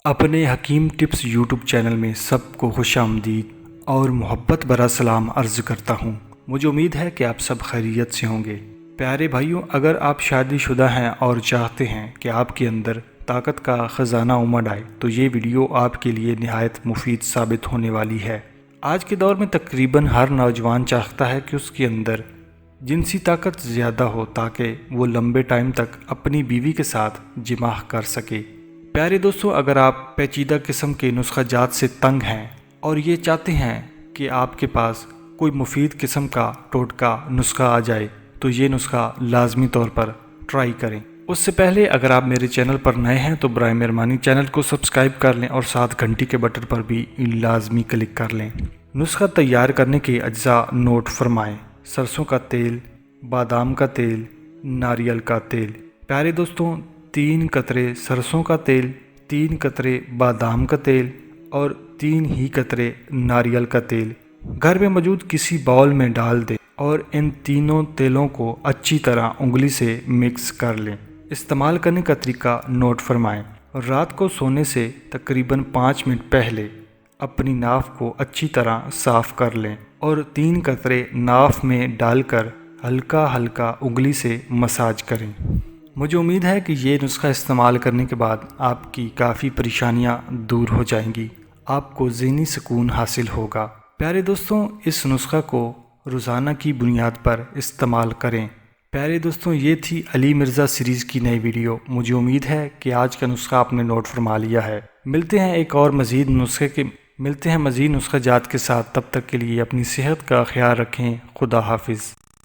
अपने हकीम tips YouTube channel में सबको खुश आमदीद और मोहब्बत भरा सलाम अर्ज़ करता हूँ। मुझे उम्मीद है कि आप सब खैरियत से होंगे। प्यारे भाइयों, अगर आप शादीशुदा हैं और चाहते हैं कि आपके अंदर ताकत का ख़जाना उमड़ आए तो ये वीडियो आपके लिए निहायत मुफीद साबित होने वाली है। आज के दौर में तकरीबन हर नौजवान चाहता है कि उसके अंदर जिनसी ताकत ज़्यादा हो ताकि वो लंबे टाइम तक अपनी बीवी के साथ जिमाह कर सके। प्यारे दोस्तों, अगर आप पेचीदा किस्म के नुस्खा जात से तंग हैं और ये चाहते हैं कि आपके पास कोई मुफीद किस्म का टोटका नुस्खा आ जाए तो ये नुस्खा लाजमी तौर पर ट्राई करें। उससे पहले अगर आप मेरे चैनल पर नए हैं तो बराए मेहरबानी चैनल को सब्सक्राइब कर लें और साथ घंटी के बटन पर भी लाजमी क्लिक कर लें। नुस्खा तैयार करने के अज्जा नोट फरमाएं। सरसों का तेल, बादाम का तेल, नारियल का तेल। प्यारे दोस्तों, 3 कतरे सरसों का तेल, 3 कतरे बादाम का तेल और 3 ही कतरे नारियल का तेल घर में मौजूद किसी बाउल में डाल दें और इन तीनों तेलों को अच्छी तरह उंगली से मिक्स कर लें। इस्तेमाल करने का तरीका नोट फरमाएं। रात को सोने से तकरीबन 5 मिनट पहले अपनी नाफ को अच्छी तरह साफ़ कर लें और 3 कतरे नाफ में डालकर हल्का हल्का उंगली से मसाज करें। मुझे उम्मीद है कि ये नुस्खा इस्तेमाल करने के बाद आपकी काफ़ी परेशानियां दूर हो जाएंगी, आपको ज़हनी सुकून हासिल होगा। प्यारे दोस्तों, इस नुस्खा को रोज़ाना की बुनियाद पर इस्तेमाल करें। प्यारे दोस्तों, ये थी अली मिर्ज़ा सीरीज़ की नई वीडियो। मुझे उम्मीद है कि आज का नुस्खा आपने नोट फरमा लिया है। मिलते हैं एक और मज़ीद नुस्खा जात के साथ। तब तक के लिए अपनी सेहत का ख्याल रखें। खुदा हाफिज़।